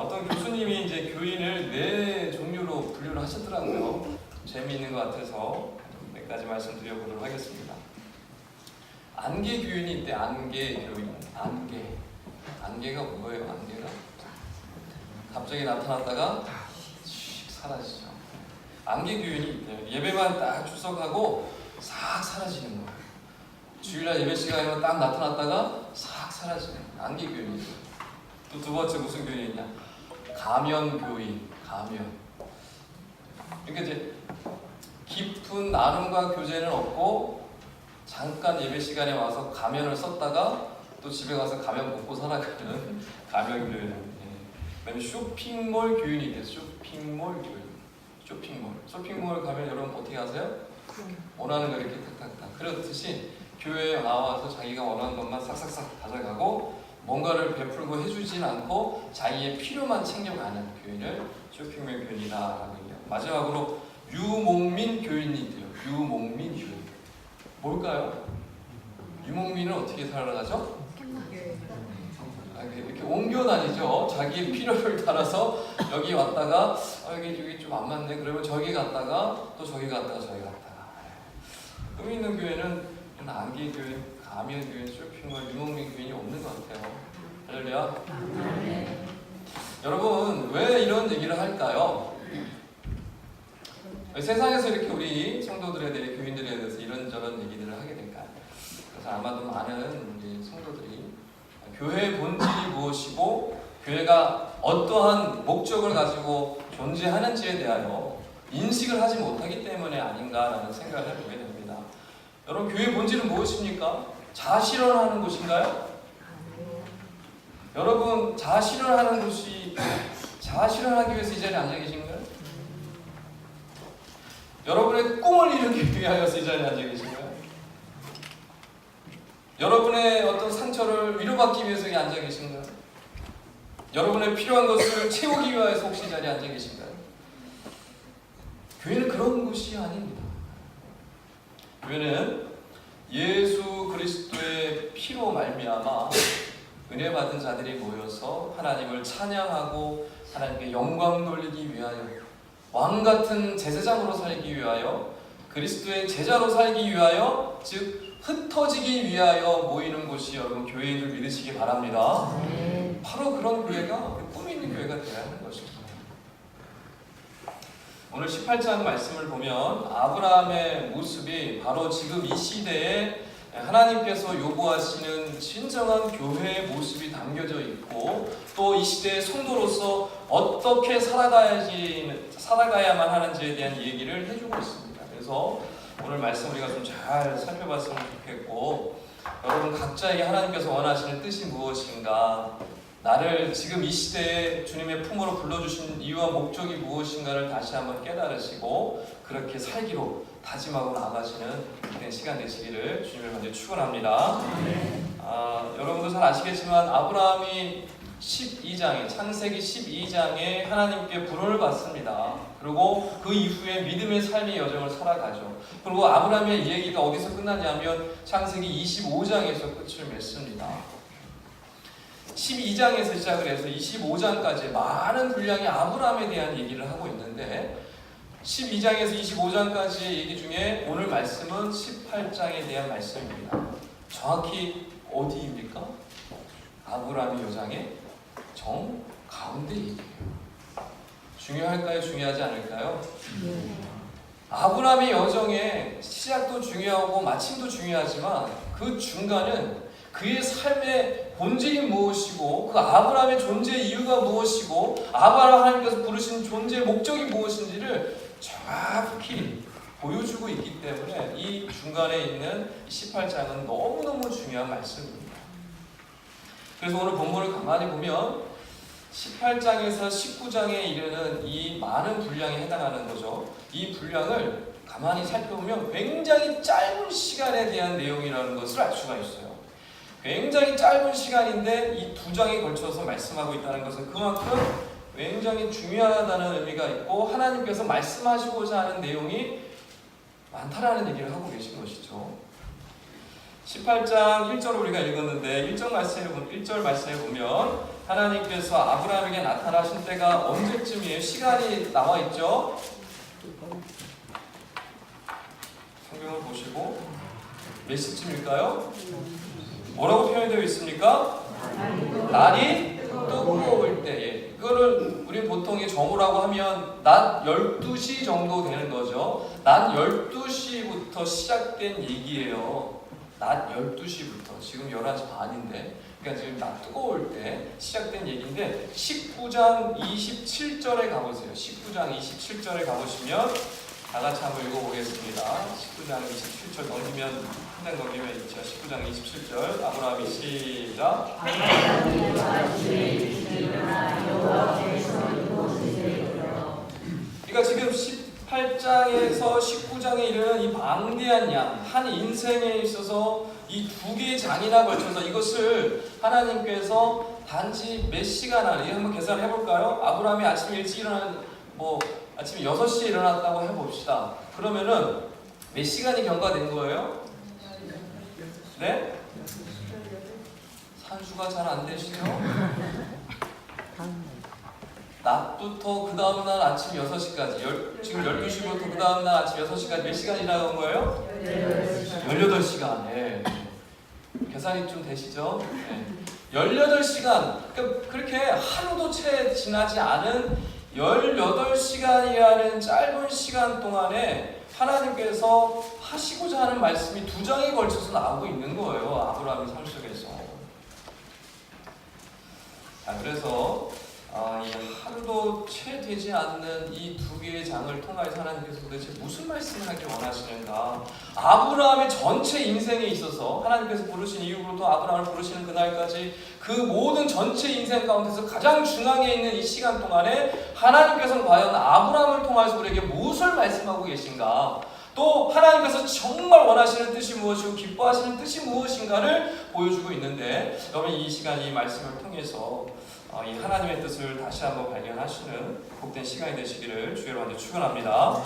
어떤 교수님이 이제 교인을 네 종류로 분류를 하셨더라고요. 재미있는 것 같아서 몇 가지 말씀드려보도록 하겠습니다. 안개 교인이 있대. 안개 교인. 안개가 뭐예요? 안개가 갑자기 나타났다가 씩 사라지죠. 안개 교인이 있대요. 예배만 딱 출석하고 싹 사라지는 거예요. 주일날 예배 시간에만 딱 나타났다가 싹 사라지는 안개 교인이죠. 또 두 번째 무슨 교인이냐? 가면 교인. 가면. 그러니까 이제 깊은 나눔과 교제는 없고 잠깐 예배 시간에 와서 가면을 썼다가 또 집에 가서 가면 벗고 살아가는 가면 교인. 그다음에 쇼핑몰 교인이 있대요. 쇼핑몰 교인. 쇼핑몰 가면 여러분 어떻게 하세요? 원하는 거 이렇게 탁탁탁. 그렇듯이 교회에 나와서 자기가 원하는 것만 싹싹싹 가져가고 뭔가를 베풀고 해주진 않고 자기의 필요만 챙겨가는 교인을 쇼핑몰 교인이다라고 얘기해요. 마지막으로 유목민 교인이 있대요. 유목민 교인. 뭘까요? 유목민은 어떻게 살아가죠? 이렇게 옮겨 다니죠. 자기의 필요를 따라서 여기 왔다가 여기 좀 안 맞네. 그러면 저기 갔다가 또 저기 갔다가 저기 갔다가. 의미 있는 교회는 안개 교인, 가면 교인, 쇼핑몰, 유목민 교인이 없는 것 같아요. 할렐루야. 여러분 왜 이런 얘기를 할까요? 세상에서 이렇게 우리 성도들에 대해, 교인들에 대해서 이런저런 얘기들을 하게 될까요? 그래서 아마도 많은 우리 성도들이 교회의 본질이 무엇이고 교회가 어떠한 목적을 가지고 존재하는지에 대하여 인식을 하지 못하기 때문에 아닌가라는 생각을 해보게 됩니다. 여러분 교회의 본질은 무엇입니까? 자아실현하는 곳인가요? 여러분 자아실현하는 곳이 자아실현하기 위해서 이 자리에 앉아 계신가요? 여러분의 꿈을 이루기 위하여서 이 자리에 앉아 계신가요? 여러분의 어떤 상처를 위로받기 위해서 여기 앉아 계신가요? 여러분의 필요한 것을 채우기 위해서 혹시 이 자리에 앉아 계신가요? 교회는 그런 곳이 아닙니다. 교회는 예수 그리스도의 피로 말미암아 은혜 받은 자들이 모여서 하나님을 찬양하고 하나님께 영광 돌리기 위하여 왕같은 제사장으로 살기 위하여 그리스도의 제자로 살기 위하여 즉 흩어지기 위하여 모이는 곳이 여러분 교회인 줄 믿으시기 바랍니다. 바로 그런 교회가 꿈이 있는 교회가 되어야 하는 것입니다. 오늘 18장 말씀을 보면 아브라함의 모습이 바로 지금 이 시대에 하나님께서 요구하시는 진정한 교회의 모습이 담겨져 있고 또 이 시대의 성도로서 어떻게 살아가야만 하는지에 대한 얘기를 해주고 있습니다. 그래서 오늘 말씀 우리가 좀 잘 살펴봤으면 좋겠고 여러분 각자에게 하나님께서 원하시는 뜻이 무엇인가 나를 지금 이 시대에 주님의 품으로 불러주신 이유와 목적이 무엇인가를 다시 한번 깨달으시고 그렇게 살기로 다짐하고 나가시는 시간 되시기를 주님을 먼저 축원합니다. 여러분도 잘 아시겠지만 아브라함이 12장에 창세기 12장에 하나님께 부름을 받습니다. 그리고 그 이후에 믿음의 삶의 여정을 살아가죠. 그리고 아브라함의 얘기가 어디서 끝나냐면 창세기 25장에서 끝을 맺습니다. 12장에서 시작을 해서 25장까지 많은 분량의 아브라함에 대한 얘기를 하고 있는데 12장에서 25장까지의 얘기 중에 오늘 말씀은 18장에 대한 말씀입니다. 정확히 어디입니까? 아브라함의 여정의 정 가운데 얘기예요. 중요할까요? 중요하지 않을까요? 아브라함의 여정의 시작도 중요하고 마침도 중요하지만 그 중간은 그의 삶의 본질이 무엇이고 그 아브라함의 존재 이유가 무엇이고 아브라함 하나님께서 부르신 존재의 목적이 무엇인지를 정확히 보여주고 있기 때문에 이 중간에 있는 18장은 너무너무 중요한 말씀입니다. 그래서 오늘 본문을 가만히 보면 18장에서 19장에 이르는 이 많은 분량에 해당하는 거죠. 이 분량을 가만히 살펴보면 굉장히 짧은 시간에 대한 내용이라는 것을 알 수가 있어요. 굉장히 짧은 시간인데 이 두 장에 걸쳐서 말씀하고 있다는 것은 그만큼 굉장히 중요하다는 의미가 있고 하나님께서 말씀하시고자 하는 내용이 많다라는 얘기를 하고 계신 것이죠. 18장 1절을 우리가 읽었는데 1절 말씀에 보면 하나님께서 아브라함에게 나타나신 때가 언제쯤이에요? 시간이 나와 있죠? 성경을 보시고 몇 시쯤일까요? 뭐라고 표현되어 있습니까? 날이 뜨거울 때에. 이거를 우리 보통 정오라고 하면 낮 12시 정도 되는 거죠. 낮 12시부터 시작된 얘기예요. 낮 12시부터. 지금 11시 반인데, 그러니까 지금 낮 뜨거울 때 시작된 얘기인데, 19장 27절에 가보세요. 19장 27절에 가보시면 다 같이 한번 읽어보겠습니다. 19장 27절 넘기면, 한장 넘기면 있죠. 19장 27절 아브라함이 시작. 그러니까 지금 18장에서 19장에 이르는 이 방대한 양, 한 인생에 있어서 이 두 개의 장이나 걸쳐서 이것을 하나님께서 단지 몇 시간 안에, 한번 계산을 해볼까요? 아브라함이 아침에 일찍 일어나는, 아침에 6시에 일어났다고 해봅시다. 그러면은 몇 시간이 경과된 거예요? 네? 산수가 잘 안 되시죠? 낮부터 그 다음날 아침 6시까지, 지금 12시부터 그 다음날 아침 6시까지 몇 시간 일어난 거예요? 18시간. 네. 계산이 좀 되시죠? 네. 18시간, 그러니까 그렇게 하루도 채 지나지 않은 18시간이라는 짧은 시간 동안에 하나님께서 하시고자 하는 말씀이 두 장에 걸쳐서 나오고 있는 거예요. 아브라함의 삶 속에서. 그래서 이 하루도 채 되지 않는 이 두 개의 장을 통하여서 하나님께서 도대체 무슨 말씀을 하기 원하시는가? 아브라함의 전체 인생에 있어서 하나님께서 부르신 이후부터 아브라함을 부르시는 그날까지 그 모든 전체 인생 가운데서 가장 중앙에 있는 이 시간 동안에 하나님께서는 과연 아브라함을 통해서 우리에게 무엇을 말씀하고 계신가? 또 하나님께서 정말 원하시는 뜻이 무엇이고 기뻐하시는 뜻이 무엇인가를 보여주고 있는데, 여러분 이 시간 이 말씀을 통해서 이 하나님의 뜻을 다시 한번 발견하시는 복된 시간이 되시기를 주의로 먼저 축원합니다.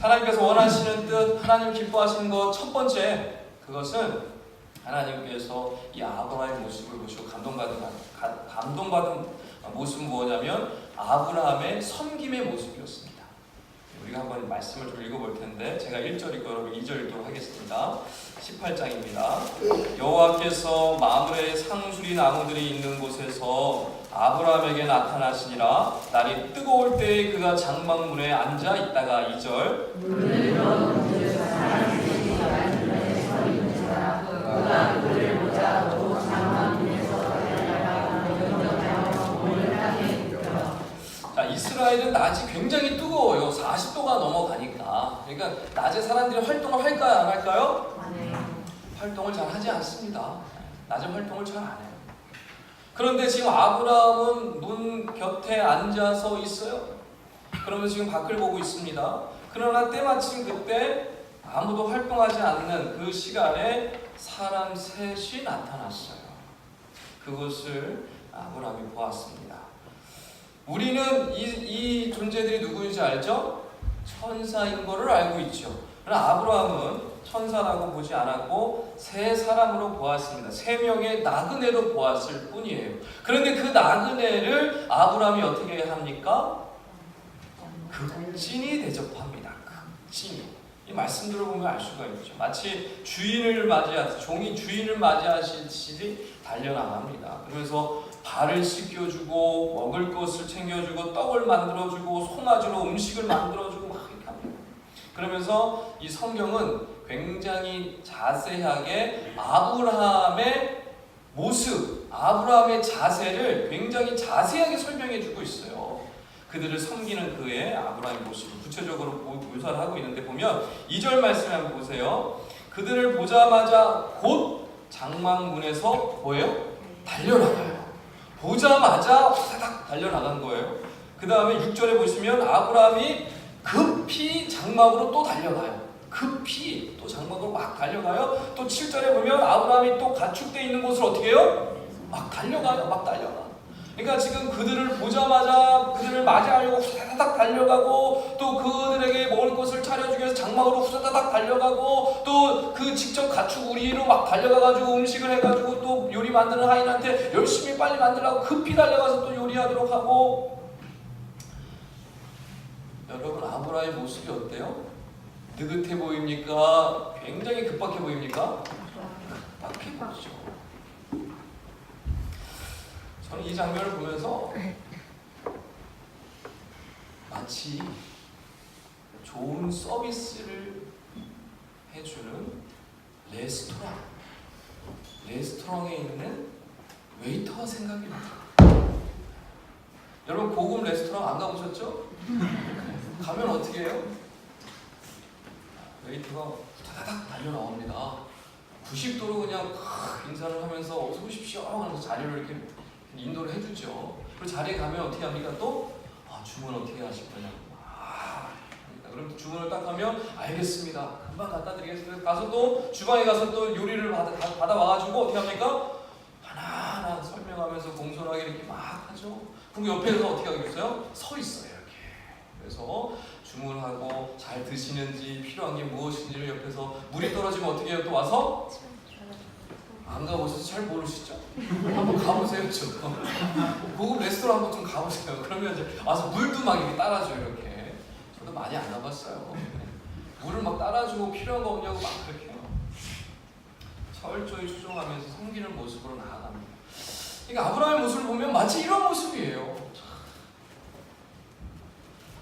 하나님께서 원하시는 뜻, 하나님 기뻐하시는 것 첫 번째, 그것은 하나님께서 이 아브라함의 모습을 보시고 감동받은 모습은 뭐냐면 아브라함의 섬김의 모습이었습니다. 우리가 한번 말씀을 좀 읽어볼 텐데, 제가 1절 읽고 여러분 2절 읽도록 하겠습니다. 18장입니다. 여호와께서 마므레의 상수리 나무들이 있는 곳에서 아브라함에게 나타나시니라. 날이 뜨거울 때에 그가 장막문에 앉아 있다가 2절. 이스라엘은 낮이 굉장히 뜨거워요. 40도가 넘어가니까. 그러니까 낮에 사람들이 활동을 할까요? 안 할까요? 활동을 잘 하지 않습니다. 낮에 활동을 잘 안 해요. 그런데 지금 아브라함은 문 곁에 앉아서 있어요. 그러면서 지금 밖을 보고 있습니다. 그러나 때마침 그때 아무도 활동하지 않는 그 시간에 사람 셋이 나타났어요. 그것을 아브라함이 보았습니다. 우리는 이 존재들이 누구인지 알죠? 천사인 것을 알고 있죠. 그러나 아브라함은 천사라고 보지 않았고 세 사람으로 보았습니다. 3명의 나그네로 보았을 뿐이에요. 그런데 그 나그네를 아브라함이 어떻게 합니까? 극진히 대접합니다. 극진히. 이 말씀 들어보면 알 수가 있죠. 마치 주인을 맞이하듯이, 종이 주인을 맞이하시듯이 달려나갑니다. 그러면서 발을 씻겨주고 먹을 것을 챙겨주고 떡을 만들어주고 송아지로 음식을 만들어주고 막 이렇게 합니다. 그러면서 이 성경은 굉장히 자세하게 아브라함의 모습, 아브라함의 자세를 굉장히 자세하게 설명해주고 있어요. 그들을 섬기는 그의 아브라함의 모습을 구체적으로 묘사를 하고 있는데, 보면 2절 말씀을 한번 보세요. 그들을 보자마자 곧 장막문에서 뭐예요? 달려나가요. 보자마자 화다닥 달려나간 거예요. 그 다음에 6절에 보시면 아브라함이 급히 장막으로 또 달려가요. 급히 또 장막으로 막 달려가요. 또 7절에 보면 아브라함이 또 가축되어 있는 곳을 어떻게 해요? 막 달려가요. 막 달려가. 그러니까 지금 그들을 보자마자 그들을 그들을 맞이하려고 후다닥 달려가고 또 그들에게 먹을 것을 차려주기 위해서 장막으로 후다닥 달려가고 또 그 직접 가축 우리로 막 달려가가지고 음식을 해가지고 또 요리 만드는 하인한테 열심히 빨리 만들라고 급히 달려가서 또 요리하도록 하고. 여러분, 아브라함의 모습이 어때요? 느긋해 보입니까? 굉장히 급박해 보입니까? 급박해 보이죠. 저는 이 장면을 보면서 마치 좋은 서비스를 해주는 레스토랑에 있는 웨이터가 생각이 나요. 여러분, 고급 레스토랑 안 가보셨죠? 가면 어떻게 해요? 웨이터가 후다닥 달려 나옵니다. 90도로 그냥 인사를 하면서 어서 오십시오 하면서 자리를 이렇게 인도를 해주죠. 그리고 자리에 가면 어떻게 합니까? 또 주문 어떻게 하실 거냐고. 그럼 주문을 딱 하면 알겠습니다. 금방 갖다 드리겠습니다. 가서 또 주방에 가서 또 요리를 받아 와가지고 어떻게 합니까? 하나하나 설명하면서 공손하게 이렇게 막 하죠. 그럼 옆에서 어떻게 하겠어요? 서 있어요, 이렇게. 그래서 주문하고 잘 드시는지 필요한 게 무엇인지를 옆에서 물이 떨어지면 어떻게 해요? 또 와서 안 가보셔서 잘 모르시죠? 한번 가보세요, 좀. 고급 레스토랑 한번 좀 가보세요. 그러면 이제 와서 물도 막 이렇게 따라줘요, 이렇게. 저도 많이 안 가봤어요. 물을 막 따라주고 필요한 거 없냐고 막 그렇게 해요. 철저히 추종하면서 섬기는 모습으로 나아갑니다. 그러니까 아브라함의 모습을 보면 마치 이런 모습이에요.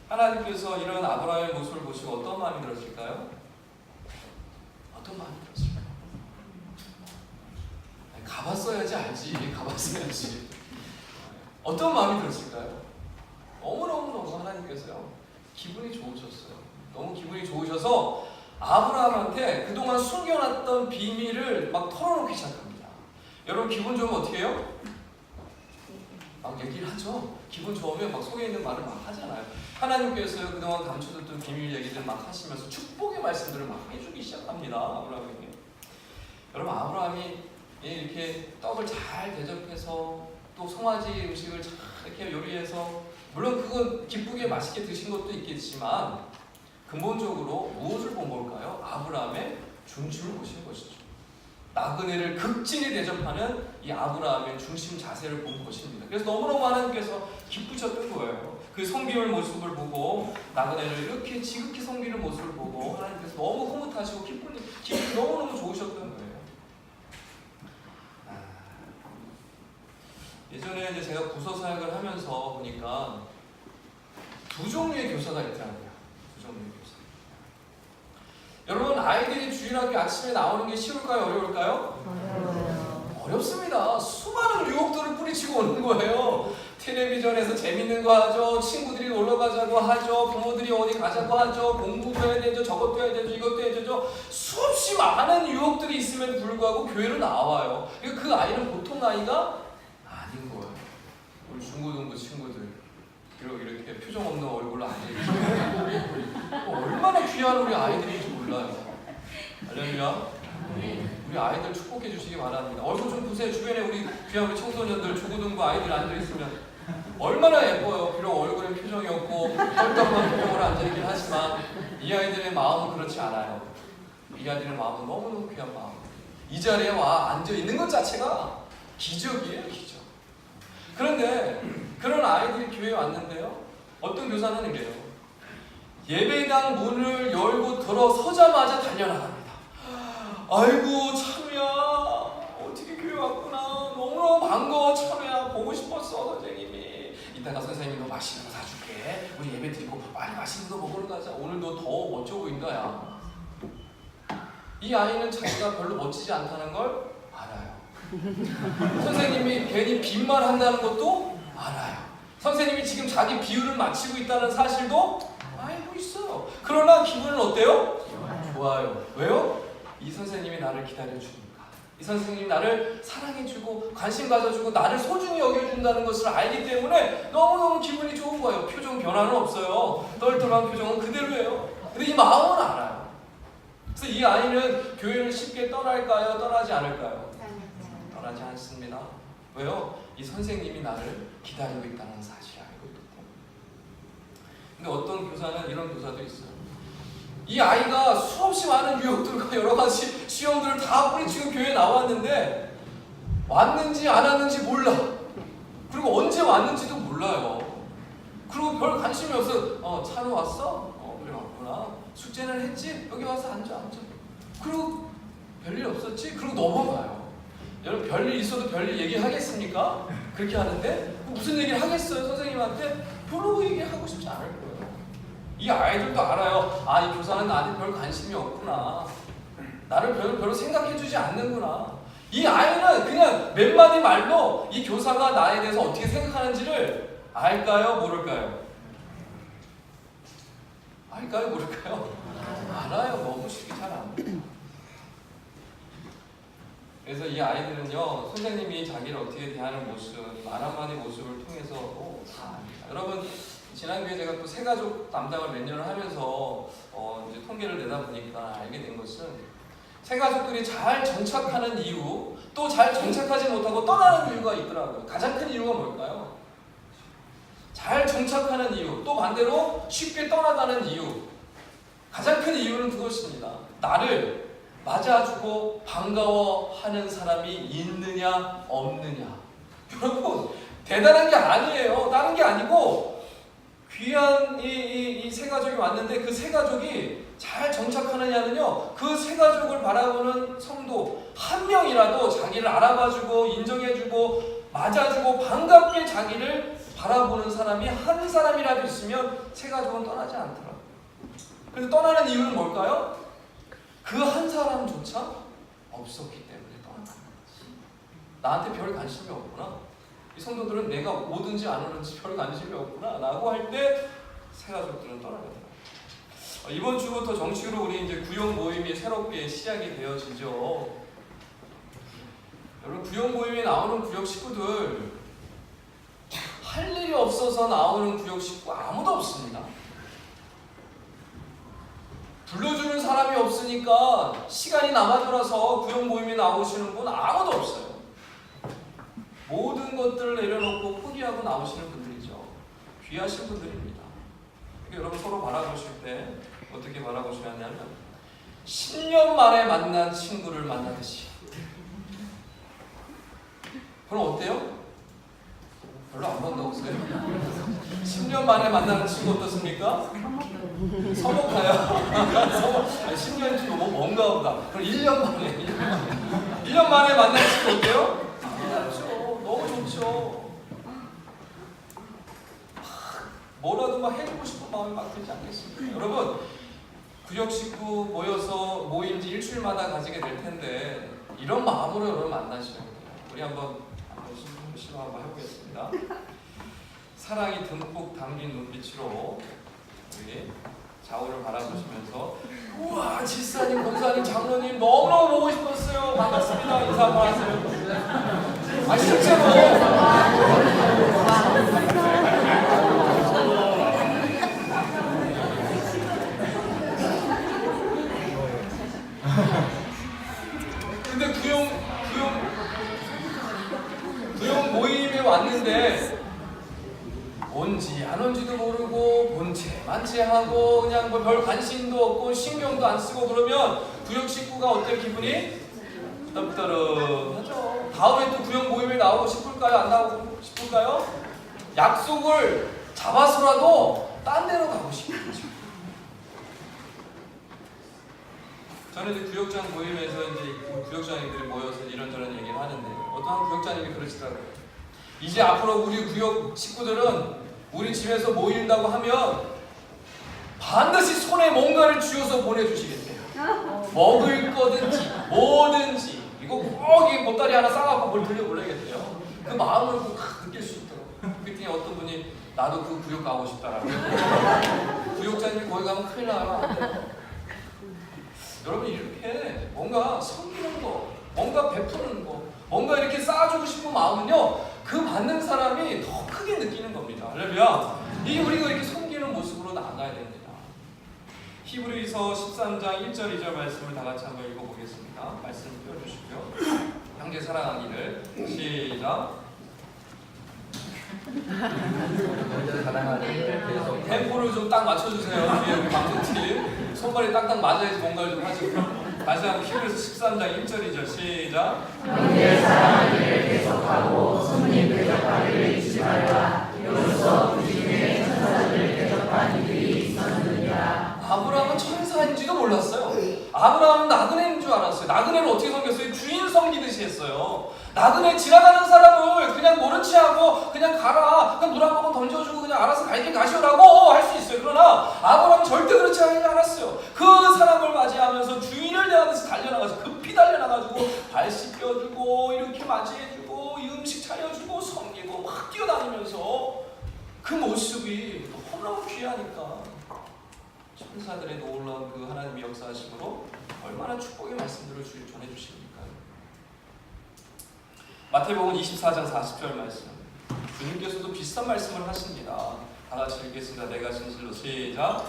하나님께서 이런 아브라함의 모습을 보시고 어떤 마음이 들었을까요? 어떤 마음이 들었을까요? 가봤어야지 알지. 가봤어야지. 어떤 마음이 들었을까요? 너무너무 하나님께서요 기분이 좋으셨어요. 너무 기분이 좋으셔서 아브라함한테 그동안 숨겨놨던 비밀을 막 털어놓기 시작합니다. 여러분, 기분 좋으면 어떻게 해요? 막 얘기를 하죠. 기분 좋으면 막 속에 있는 말을 막 하잖아요. 하나님께서요 그동안 감춰뒀던 비밀 얘기들 막 하시면서 축복의 말씀들을 막 해주기 시작합니다. 아브라함에게. 여러분, 아브라함이 이렇게 떡을 잘 대접해서 또 송아지 음식을 잘 이렇게 요리해서, 물론 그건 기쁘게 맛있게 드신 것도 있겠지만 근본적으로 무엇을 본 걸까요? 아브라함의 중심을 보신 것이죠. 나그네를 극진히 대접하는 이 아브라함의 중심 자세를 본 것입니다. 그래서 너무너무 하나님께서 기쁘셨던 거예요. 그 섬기는 모습을 보고, 나그네를 이렇게 지극히 섬기는 모습을 보고 하나님께서 너무 흐뭇하시고 기분이 너무너무 좋으셨던 거예요. 예전에 이제 제가 부서 사역을 하면서 보니까 두 종류의 교사가 있더라고요. 두 종류의 교사. 여러분, 아이들이 주일학교 아침에 나오는 게 쉬울까요? 어려울까요? 어렵습니다. 수많은 유혹들을 뿌리치고 오는 거예요. 텔레비전에서 재밌는 거 하죠. 친구들이 놀러 가자고 하죠. 부모들이 어디 가자고 하죠. 공부도 해야 되죠. 저것도 해야 되죠. 이것도 해야 되죠. 수없이 많은 유혹들이 있음에도 불구하고 교회로 나와요. 그 아이는 보통 아이가 아닌 거예요. 우리 중고등부 친구들 이렇게 표정 없는 얼굴로 앉아있죠. 얼마나 귀한 우리 아이들인지 몰라요. 할렐루야. 우리 아이들 축복해 주시기 바랍니다. 얼굴 좀 보세요. 주변에 우리 귀한 우리 청소년들, 중고등부 아이들 앉아있으면 얼마나 예뻐요. 비록 얼굴에 표정이 없고 뻘떡한 표정으로 앉아있긴 하지만 이 아이들의 마음은 그렇지 않아요. 이 아이들의 마음은 너무너무 귀한 마음. 이 자리에 와 앉아있는 것 자체가 기적이에요, 기적. 그런데 그런 아이들이 교회에 왔는데요, 어떤 교사는 이래요. 예배당 문을 열고 들어서자마자 달려나갑니다. 아이고 찬우야, 어떻게 교회 왔구나. 너무너무 반가워 찬우야. 보고 싶었어 선생님이. 이따가 선생님이 너 맛있는 거 사줄게. 우리 예배 드리고 빨리 맛있는 거 먹으러 가자. 오늘 너 더 멋져 보인다 야. 이 아이는 자기가 별로 멋지지 않다는 걸 알아요. 선생님이 괜히 빈말 한다는 것도 알아요. 선생님이 지금 자기 비유를 마치고 있다는 사실도 알고 있어요. 그러나 기분은 어때요? 좋아요. 왜요? 이 선생님이 나를 기다려주니까. 이 선생님이 나를 사랑해주고 관심 가져주고 나를 소중히 여겨준다는 것을 알기 때문에 너무너무 기분이 좋은 거예요. 표정 변화는 없어요. 떨떠름한 표정은 그대로예요. 근데 이 마음은 알아요. 그래서 이 아이는 교회를 쉽게 떠날까요? 떠나지 않을까요? 떠나지 않습니다. 왜요? 이 선생님이 나를 기다리고 있다는 사실을 알고 있기 때문에. 근데 어떤 교사는 이런 교사도 있어요. 이 아이가 수없이 많은 유혹들과 여러 가지 시험들을 다 뿌리치고 교회에 나왔는데 왔는지 안 왔는지 몰라. 그리고 언제 왔는지도 몰라요. 그리고 별 관심이 없어. 차로 왔어? 그래 왔구나. 숙제는 했지? 여기 와서 앉아. 그리고 별일 없었지? 그리고 넘어가요. 여러분 별일 있어도 별일 얘기하겠습니까? 그렇게 하는데 무슨 얘기를 하겠어요? 선생님한테 별로 얘기하고 싶지 않을 거예요. 이 아이들도 알아요. 이 교사는 나한테 별 관심이 없구나. 나를 별로 생각해주지 않는구나. 이 아이는 그냥 몇 마디 말로 이 교사가 나에 대해서 어떻게 생각하는지를 알까요? 모를까요? 알까요? 모를까요? 알아요. 너무 쉽게 잘 압니다. 그래서 이 아이들은요, 선생님이 자기를 어떻게 대하는 모습, 말 한마디 모습을 통해서 다 압니다. 여러분, 지난주에 제가 또 새가족 담당을 몇 년을 하면서 이제 통계를 내다 보니까 알게 된 것은 새가족들이 잘 정착하는 이유, 또 잘 정착하지 못하고 떠나는 이유가 있더라고요. 가장 큰 이유가 뭘까요? 잘 정착하는 이유, 또 반대로 쉽게 떠나가는 이유. 가장 큰 이유는 그것입니다. 나를 맞아주고 반가워하는 사람이 있느냐 없느냐. 여러분 대단한 게 아니에요. 다른 게 아니고 귀한 이 세 가족이 왔는데 그 세 가족이 잘 정착하느냐는요, 그 세 가족을 바라보는 성도 한 명이라도 자기를 알아봐주고 인정해주고 맞아주고 반갑게 자기를 바라보는 사람이 한 사람이라도 있으면 세 가족은 떠나지 않더라고요. 그래서 떠나는 이유는 뭘까요? 그 한 사람조차 없었기 때문에 떠난다. 나한테 별 관심이 없구나. 이 성도들은 내가 오든지 안 오든지 별 관심이 없구나 라고 할 때 새가족들은 떠나가더라고요. 이번 주부터 정식으로 우리 이제 구역 모임이 새롭게 시작이 되어지죠. 여러분 구역 모임에 나오는 구역 식구들 할 일이 없어서 나오는 구역 식구 아무도 없습니다. 불러주는 사람이 없으니까 시간이 남아돌아서 구역 모임에 나오시는 분 아무도 없어요. 모든 것들을 내려놓고 포기하고 나오시는 분들이죠. 귀하신 분들입니다. 여러분 서로 바라보실 때 어떻게 바라보셔야 하냐면 10년 만에 만난 친구를 만나듯이. 그럼 어때요? 별로 안 반가웠어요? 10년 만에 만나는 친구 어떻습니까? 서먹해요. 10년이 너무 먼가 보다. 그럼 1년 만에 1년 만에 만나는 친구 어때요? 좋죠. 너무 좋죠. 뭐라도 막 해주고 싶은 마음이 막 들지 않겠습니까? 여러분 구역 식구 모여서 모임지 일주일마다 가지게 될 텐데 이런 마음으로 여러분 만나셔야 돼요. 우리 한번 시도 한번 해보겠습니다. 사랑이 듬뿍 담긴 눈빛으로 우리 좌우를 바라보시면서 우와 지사님, 권사님, 장로님 너무너무 보고 싶었어요. 반갑습니다. 인사 한번 하세요. 실제로 근데 구역 모임에 왔는데 온지 안 온지도 모르고 본체 만체하고 그냥 뭐 별 관심도 없고 신경도 안 쓰고 그러면 구역 식구가 어때 기분이? 떠르르하죠. 다음에 또 구역 모임에 나오고 싶을까요? 안 나오고 싶을까요? 약속을 잡아서라도 딴 데로 가고 싶겠죠. 저는 이제 구역장 모임에서 이제 구역장님들이 모여서 이런저런 얘기를 하는데 어떤 구역장님이 그러시더라고요. 이제 앞으로 우리 구역 식구들은 우리 집에서 모인다고 하면 반드시 손에 뭔가를 쥐어서 보내주시겠대요. 먹을 거든지 뭐든지 이거 꼭 이 보따리 하나 싸갖고 뭘 들려보내겠대요. 그 마음을 꼭 느낄 수 있더라고요. 그랬더니 어떤 분이 나도 그 구역 가고 싶다라고. 구역장님 거기 가면 큰일 나요. 안 돼요. 여러분 이렇게 뭔가 섬기는 거, 뭔가 베푸는 거, 뭔가 이렇게 쌓아주고 싶은 마음은요, 그 받는 사람이 더 크게 느끼는 겁니다. 할렐루야. 이게 우리가 이렇게 섬기는 모습으로 나아가야 됩니다. 히브리서 13장 1절 2절 말씀을 다 같이 한번 읽어보겠습니다. 말씀 띄워주시고요. 형제 사랑하기를 시작. 먼저 사랑하기를 계속 템포를 좀 딱 맞춰주세요. 뒤에 우리 방송팀 손발이 딱딱 맞아야지 뭔가를 좀 하죠. 다시 한번 히브리서 13장 1절이죠. 시작. 너희의 사랑하는 일을 계속하고 손님 대접하기를 잊지 말라. 이로써 그 중에 천사들을 대접한 이들이 있었느니라. 아브라함은 천사인지도 몰랐어요. 아브라함은 나그네인 줄 알았어요. 나그네를 어떻게 섬겼어요? 주인 섬기듯이 했어요. 나그네 지나가는 사람을 그냥 모른 체 하고 그냥 가라, 그냥 물 한 모금 던져주고 그냥 알아서 갈 길 가시오라고 할 수 있어요. 그러나 아브라함은 절대 그렇지 않았어요. 그 사람을 맞이하면서 주인을 대하듯이 달려나가서 급히 달려나가지고 발 씻겨주고 이렇게 맞이해주고 이 음식 차려주고 섬기고 막 뛰어다니면서 그 모습이 너무너무 귀하니까 천사들의 놀라운 그 하나님의 역사하심으로 얼마나 축복의 말씀들을 전해주십니까? 마태복음 24장 40절 말씀, 주님께서도 비슷한 말씀을 하십니다. 다 같이 읽겠습니다. 내가 진실로. 시작.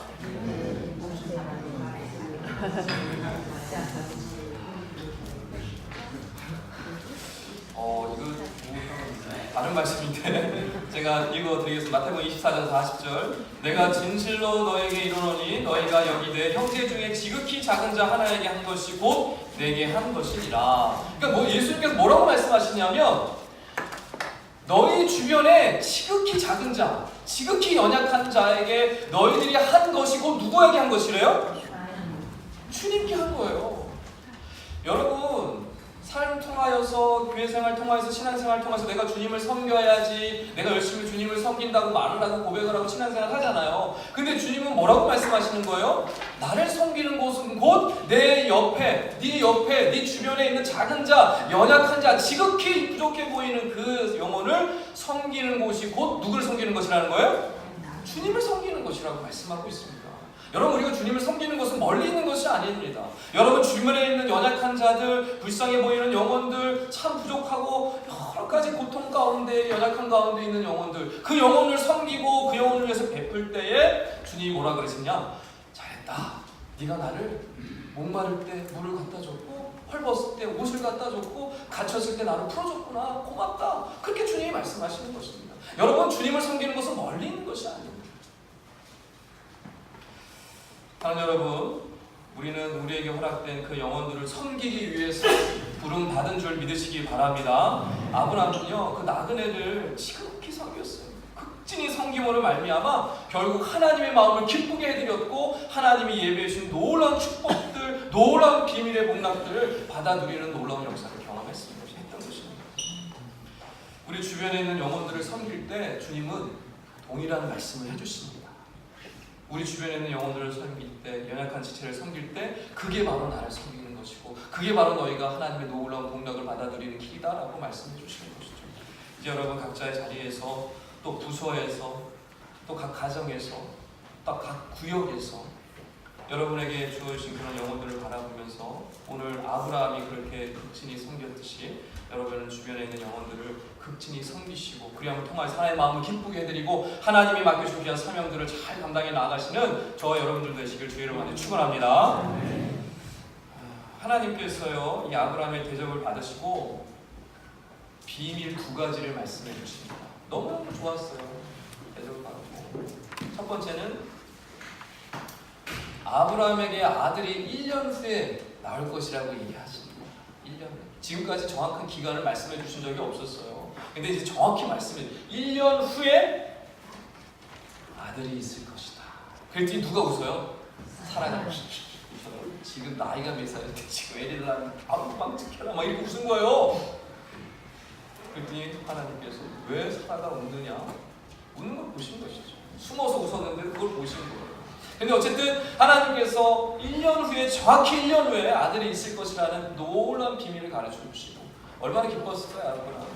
이거 다른 말씀인데 제가 읽어드리겠습니다. 마태복음 24장 40절. 내가 진실로 너에게 이르노니 너희가 여기되 형제 중에 지극히 작은 자 하나에게 한 것이 곧 내게 한 것이니라. 그러니까 예수님께서 뭐라고 말씀하시냐면 너희 주변에 지극히 작은 자, 지극히 연약한 자에게 너희들이 한 것이 곧 누구에게 한 것이래요? 주님께 한 거예요. 여러분, 삶 통하여서, 교회 생활 통하여서, 신앙생활 통해서 내가 주님을 섬겨야지, 내가 열심히 주님을 섬긴다고 말을 하고 고백을 하고 신앙생활 하잖아요. 근데 주님은 뭐라고 말씀하시는 거예요? 나를 섬기는 곳은 곧 내 옆에, 네 주변에 있는 작은 자, 연약한 자, 지극히 부족해 보이는 그 영혼을 섬기는 곳이 곧 누구를 섬기는 것이라는 거예요? 주님을 섬기는 것이라고 말씀하고 있습니다. 여러분, 우리가 주님을 섬기는 것은 멀리 있는 것이 아닙니다. 여러분, 주변에 있는 연약한 자들, 불쌍해 보이는 영혼들, 참 부족하고 여러 가지 고통 가운데, 연약한 가운데 있는 영혼들, 그 영혼을 섬기고 그 영혼을 위해서 베풀 때에 주님이 뭐라 그러시냐? 잘했다. 네가 나를 목마를 때 물을 갖다 줬고, 헐벗을 때 옷을 갖다 줬고, 갇혔을 때 나를 풀어줬구나. 고맙다. 그렇게 주님이 말씀하시는 것입니다. 여러분, 주님을 섬기는 것은 멀리 있는 것이 아닙니다. 사랑하는 여러분, 우리는 우리에게 허락된 그 영혼들을 섬기기 위해서 부름 받은 줄 믿으시기 바랍니다. 아브라함은요, 그 나그네를 지극히 섬겼어요. 극진히 섬김으로 말미암아 결국 하나님의 마음을 기쁘게 해드렸고 하나님이 예배해 주신 놀라운 축복들, 놀라운 비밀의 복락들을 받아 누리는 놀라운 역사를 경험했던 것입니다. 우리 주변에 있는 영혼들을 섬길 때 주님은 동일한 말씀을 해주십니다. 우리 주변에 있는 영혼들을 섬길 때, 연약한 지체를 섬길 때 그게 바로 나를 섬기는 것이고 그게 바로 너희가 하나님의 놀라운 복락을 받아들이는 길이다라고 말씀해 주시는 것이죠. 이제 여러분, 각자의 자리에서, 또 부서에서, 또 각 가정에서, 또 각 구역에서 여러분에게 주어진 그런 영혼들을 바라보면서 오늘 아브라함이 그렇게 극진히 섬겼듯이 여러분은 주변에 있는 영혼들을 극진히 섬기시고 그리함을 통하여 하나님의 마음을 기쁘게 해드리고 하나님이 맡겨주신 귀한 사명들을 잘 감당해 나가시는 저와 여러분들 되시길 주의 이름으로 축원합니다. 하나님께서요, 이 아브라함의 대접을 받으시고 비밀 두 가지를 말씀해 주십니다. 너무너무 좋았어요. 대접을 받고 첫 번째는 아브라함에게 아들이 1년 후에 나올 것이라고 얘기하십니다. 1년 후에. 지금까지 정확한 기간을 말씀해 주신 적이 없었어요. 근데 이제 정확히 말씀해 1년 후에 아들이 있을 것이다. 그랬더니 누가 웃어요? 사라가 지금 나이가 몇 살인데 지금 애를 낳으면 빵빵 찍혀라 막 이렇게 웃은 거예요. 그랬더니 하나님께서 왜 사라가 웃느냐? 웃는 걸 보신 것이죠. 숨어서 웃었는데 그걸 보신 거예요. 근데 어쨌든 하나님께서 1년 후에, 정확히 1년 후에 아들이 있을 것이라는 놀라운 비밀을 가르쳐 주시고 얼마나 기뻤을까요, 아브라함?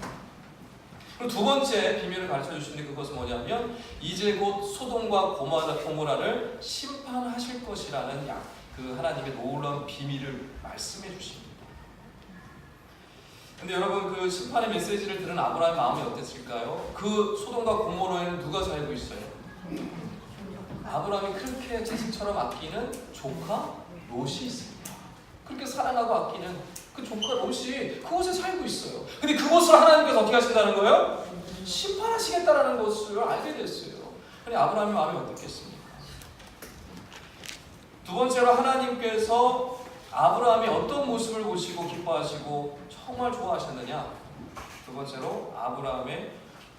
그리고 두 번째 비밀을 가르쳐 주시는데 그것은 뭐냐면 이제 곧 소돔과 고모라를 심판하실 것이라는 그 하나님의 놀라운 비밀을 말씀해 주십니다. 근데 여러분, 그 심판의 메시지를 들은 아브라함의 마음이 어땠을까요? 그 소돔과 고모라에는 누가 살고 있어요? 아브라함이 그렇게 자식처럼 아끼는 조카 롯이 있습니다. 그렇게 사랑하고 아끼는 그 조카 롯이 그곳에 살고 있어요. 근데 그곳을 하나님께서 어떻게 하신다는 거예요? 심판하시겠다라는 것을 알게 됐어요. 그랬더니 아브라함이 마음이 어떻겠습니까? 두 번째로 하나님께서 아브라함이 어떤 모습을 보시고 기뻐하시고 정말 좋아하셨느냐? 두 번째로 아브라함의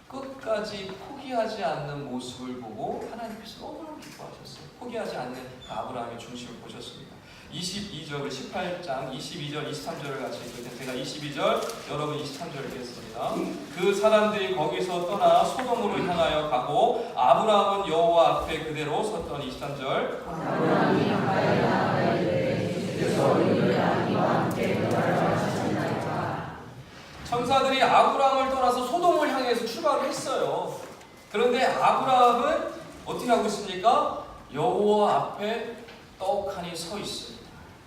끝까지 포기하지 않는 모습을 보고 하나님께서 너무너무 기뻐하셨어요. 포기하지 않는 그 아브라함의 중심을 보셨습니다. 22절, 18장 22절, 23절을 같이 읽을 때 제가 22절, 여러분 23절 읽겠습니다. 그 사람들이 거기서 떠나 소돔으로 향하여 가고 아브라함은 여호와 앞에 그대로 섰던 23절. 아브라함이 가까이 나아가되 주께서 우리를 아기와 함께 하셨나이까. 천사들이 아브라함을 떠나서 소돔을 향해서 출발을 했어요. 그런데 아브라함은 어떻게 하고 있습니까? 여호와 앞에 떡하니 서 있습니다.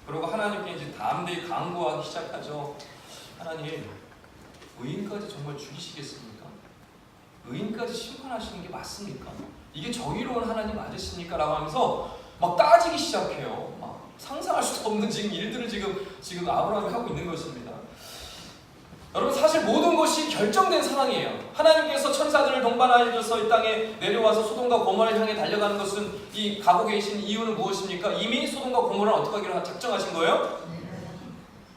그리고 하나님께 이제 담대히 강구하기 시작하죠. 하나님, 의인까지 정말 죽이시겠습니까? 의인까지 심판하시는 게 맞습니까? 이게 정의로운 하나님 맞으십니까? 라고 하면서 막 따지기 시작해요. 막 상상할 수도 없는 지금 일들을 지금 아브라함이 하고 있는 것입니다. 여러분, 사실 모든 것이 결정된 상황이에요. 하나님께서 천사들을 동반하여서 이 땅에 내려와서 소돔과 고모라를 향해 달려가는 것은 이 가고 계신 이유는 무엇입니까? 이미 소돔과 고모라를 어떻게 하기로 작정하신 거예요?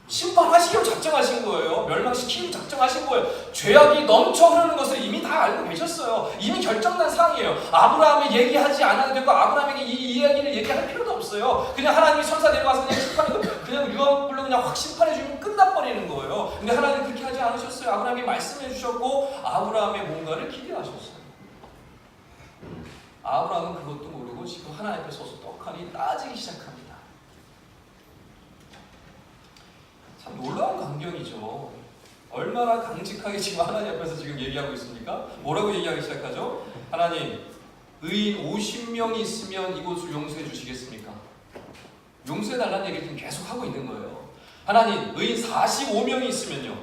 심판하시기로 작정하신 거예요. 멸망시키기로 작정하신 거예요. 죄악이 넘쳐 흐르는 것을 이미 다 알고 계셨어요. 이미 결정난 상황이에요. 아브라함이 얘기하지 않아도 되고 아브라함에게 이 이야기를 얘기할 필요도 없어요. 그냥 하나님이 천사 내려와서 그냥 심판하고 그냥 유언불로 그냥 확 심판해 주면 끝나버리는 거예요. 근데 하나님 그렇게 하지 않으셨어요. 아브라함이 말씀해 주셨고 아브라함의 뭔가를 기대하셨어요. 아브라함은 그것도 모르고 지금 하나님 앞에 서서 떡하니 따지기 시작합니다. 참 놀라운 광경이죠. 얼마나 강직하게 지금 하나님 앞에서 지금 얘기하고 있습니까? 뭐라고 얘기하기 시작하죠? 하나님, 의인 50명이 있으면 이곳을 용서해 주시겠습니까? 용서해달라는 얘기를 지금 계속 하고 있는 거예요. 하나님, 의인 45명이 있으면요,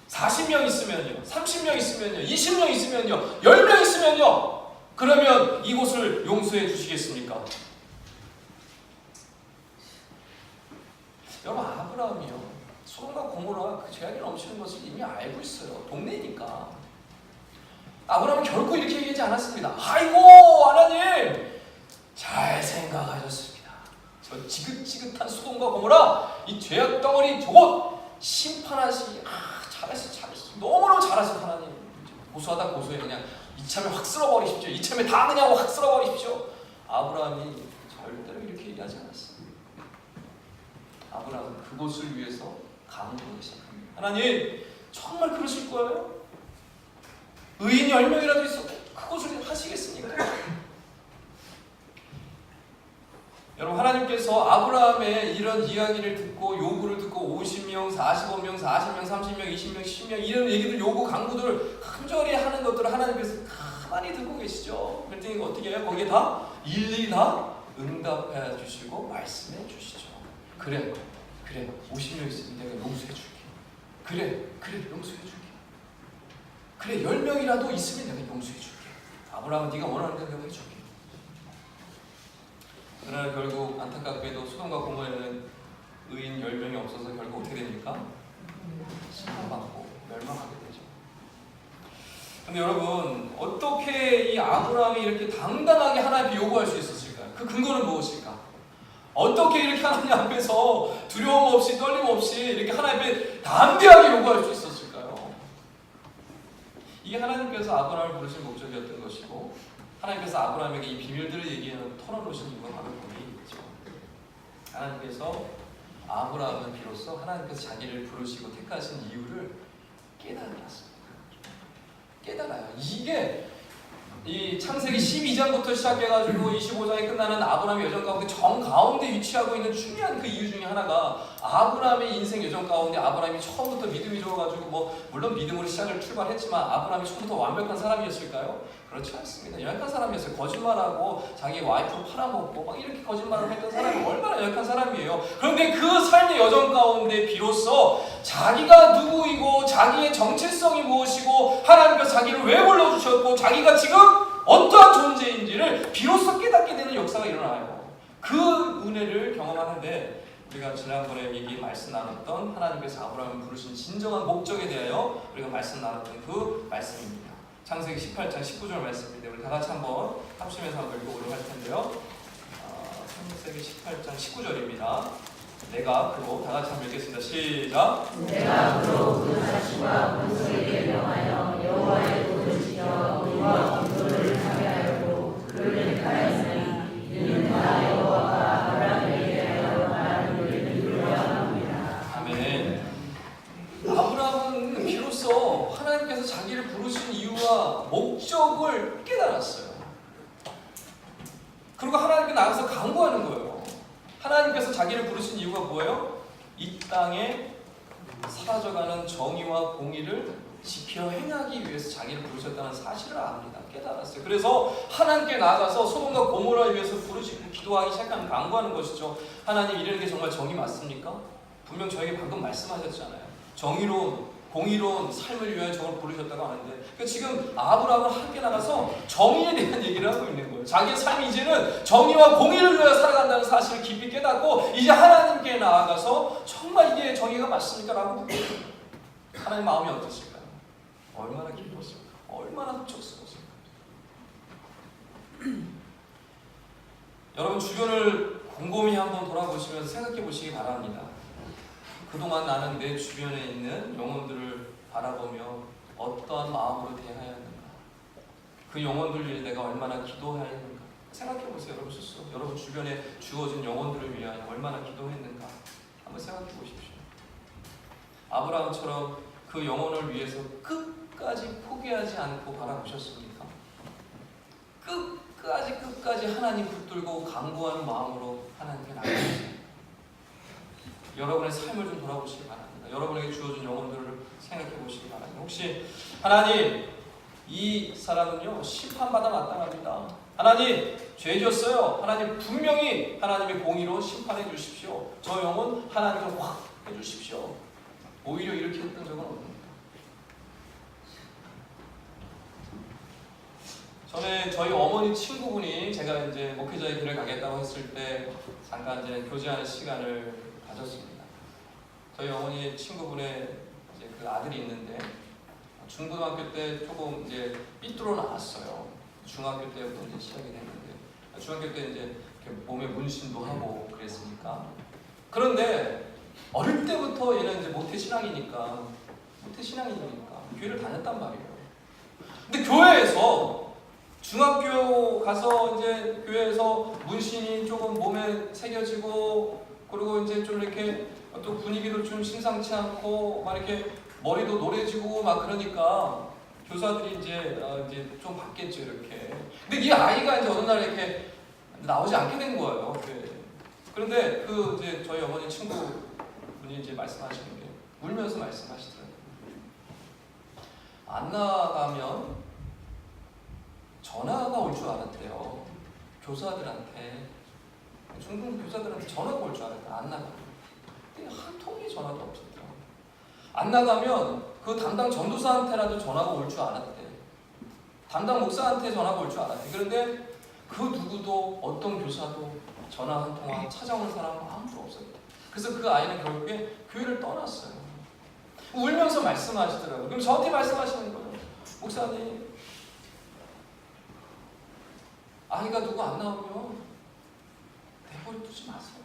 40명 있으면요, 30명 있으면요, 20명 있으면요, 10명 있으면요, 그러면 이곳을 용서해 주시겠습니까? 여러분, 아브라함이요, 소돔과 고모라가 그 죄악이 넘치는 것을 이미 알고 있어요. 동네니까. 아브라함은 결코 이렇게 얘기하지 않았습니다. 아이고 하나님, 잘 생각하셨습니다. 저 지긋지긋한 소돔과 고모라, 이 죄악 덩어리 저것 심판하시기 잘했어. 너무너무 잘하신 하나님. 고소하다 고소해. 그냥 이참에 확 쓸어버리십시오. 이참에 다 그냥 확 쓸어버리십시오. 아브라함이 절대로 이렇게 얘기하지 않았어요. 아브라함은 그곳을 위해서 강구하기 시작합니다. 하나님, 정말 그러실 거예요? 의인이 10명이라도 있어도 그것을 하시겠습니까? 여러분, 하나님께서 아브라함의 이런 이야기를 듣고 요구를 듣고 50명, 45명, 40명, 30명, 20명, 10명 이런 얘기들, 요구, 강구들을 간절히 하는 것들을 하나님께서 가만히 듣고 계시죠. 그랬더니 어떻게 해요? 거기에 다 일일이 다 응답해 주시고 말씀해 주시죠. 그래 50명 있으면 내가 용서해 줄게. 그래 용서해 줄게. 그래 10명이라도 있으면 내가 용서해 줄게. 아브라함은 네가 원하는 대로 내가 해줄게. 그러나 결국 안타깝게도 소돔과 고모라에는 의인 10명이 없어서 결국 어떻게 됩니까? 심판받고 멸망하게 되죠. 근데 여러분, 어떻게 이 아브라함이 이렇게 당당하게 하나님 앞에 요구할 수 있었을까요? 그 근거는 무엇일까? 어떻게 이렇게 하나님 앞에서 두려움 없이 떨림 없이 이렇게 하나님 앞에 담대하게 요구할 수 있었을까요? 이게 하나님께서 아브라함을 부르신 목적이었던 것이고, 하나님께서 아브라함에게 이 비밀들을 얘기하는 털어놓으신 이유가 바로 거기있죠. 하나님께서 아브라함은 비로소 하나님께서 자기를 부르시고 택하신 이유를 깨달았습니다. 깨달아요. 이게 이 창세기 12장부터 시작해가지고 25장에 끝나는 아브라함의 여정 가운데 정가운데 위치하고 있는 중요한 그 이유 중에 하나가, 아브라함의 인생 여정 가운데 아브라함이 처음부터 믿음이 좋아가지고 물론 믿음으로 시작을 출발했지만 아브라함이 처음부터 완벽한 사람이었을까요? 그렇지 않습니다. 연약한 사람이었어요. 거짓말하고 자기 와이프를 팔아먹고 막 이렇게 거짓말을 했던 사람이 얼마나 연약한 사람이에요. 그런데 그 삶의 여정 가운데 비로소 자기가 누구이고 자기의 정체성이 무엇이고 하나님께서 자기를 왜 불러주셨고 자기가 지금 어떠한 존재인지를 비로소 깨닫게 되는 역사가 일어나요. 그 은혜를 경험하는데 우리가 지난번에 말씀 나눴던 하나님께서 아브라함을 부르신 진정한 목적에 대하여 우리가 말씀 나눴던 그 말씀입니다. 창세기 18장 19절 말씀인데 우리 우리 다 같이 한번 합심해서 한번 읽어보도록 할 텐데요. 창세기 18장 19절입니다. 내가 그로 다 같이 한번 읽겠습니다. 시작. 내가 그로 그 자식과 본소에게 명하여 여호와의 도를 지켜 의와 공도를 하게 하려고 그를 택하였으니 이는 다 여호와가 아브라함에게 대하여 말한 일을 이루려 함이라. 아멘. 아브라함은 비로소 하나님께서 자기를 부르신 이유와 목적을 깨달았어요. 그리고 하나님께 나가서 간구하는 거예요. 하나님께서 자기를 부르신 이유가 뭐예요? 이 땅에 사라져가는 정의와 공의를 지켜 행하기 위해서 자기를 부르셨다는 사실을 압니다. 깨달았어요. 그래서 하나님께 나아가서 소돔과 고모라를 위해서 부르시고 기도하기 시작하는 간구하는 것이죠. 하나님, 이러는 게 정말 정의 맞습니까? 분명 저에게 방금 말씀하셨잖아요. 정의로운, 공의로운 삶을 위하여 저를 부르셨다고 하는데, 그러니까 지금 아브라함은 함께 나가서 정의에 대한 얘기를 하고 있는 거예요. 자기의 삶이 이제는 정의와 공의를 위하여 살아간다는 사실을 깊이 깨닫고 이제 하나님께 나아가서 정말 이게 정의가 맞습니까? 라고 묻고 하나님 마음이 어떠실까요? 얼마나 기뻤을까? 얼마나 흡족스러웠을까? 여러분 주변을 곰곰이 한번 돌아보시면서 생각해 보시기 바랍니다. 그동안 나는 내 주변에 있는 영혼들을 바라보며 어떠한 마음으로 대하였는가? 그 영혼들 위해 내가 얼마나 기도하였는가? 생각해 보세요, 여러분 스스로. 여러분 주변에 주어진 영혼들을 위하여 얼마나 기도했는가? 한번 생각해 보십시오. 아브라함처럼 그 영혼을 위해서 끝까지 포기하지 않고 바라보셨습니까? 끝까지 하나님 붙들고 간구하는 마음으로 하나님께 나가셨습니다. 여러분의 삶을 좀 돌아보시기 바랍니다. 여러분에게 주어진 영혼들을 생각해 보시기 바랍니다. 혹시 하나님, 이 사람은요 심판받아 마땅합니다. 하나님, 죄 지었어요. 하나님, 분명히 하나님의 공의로 심판해 주십시오. 저 영혼 하나님을 확 해주십시오. 오히려 이렇게 했던 적은 없습니다. 전에 저희 어머니 친구분이 제가 이제 목회자의 길을 가겠다고 했을 때 잠깐 이제 교제하는 시간을 가졌습니다. 저희 어머니 친구분의 이제 그 아들이 있는데 중고등학교 때 조금 이제 삐뚤어 나왔어요. 중학교 때부터 이제 시작이 됐는데 중학교 때 이제 이렇게 몸에 문신도 하고 그랬으니까. 그런데 어릴 때부터 얘는 이제 모태신앙이니까 교회를 다녔단 말이에요. 근데 교회에서 중학교 가서 이제 교회에서 문신이 조금 몸에 새겨지고 그리고 이제 좀 이렇게 또 분위기도 좀 심상치 않고 막 이렇게 머리도 노래지고 막 그러니까 교사들이 이제 좀 받겠죠 이렇게. 근데 이 아이가 이제 어느 날 이렇게 나오지 않게 된 거예요. 그런데 그 이제 저희 어머니 친구분이 이제 말씀하시는 게 울면서 말씀하시더라고요. 안 나가면 전화가 올 줄 알았대요. 교사들한테. 중등 교사들한테 전화가 올 줄 알았대. 안 나가면. 근데 한 통의 전화도 없었대요. 안 나가면 그 담당 전도사한테라도 전화가 올 줄 알았대. 담당 목사한테 전화가 올 줄 알았대. 그런데 그 누구도 어떤 교사도 전화 한 통화 찾아오는 사람 아무도 없었대. 그래서 그 아이는 결국에 교회를 떠났어요. 울면서 말씀하시더라고요. 그럼 저한테 말씀하시는 거예요. 목사님, 아이가 누구 안 나오면 내버려 두지 마세요.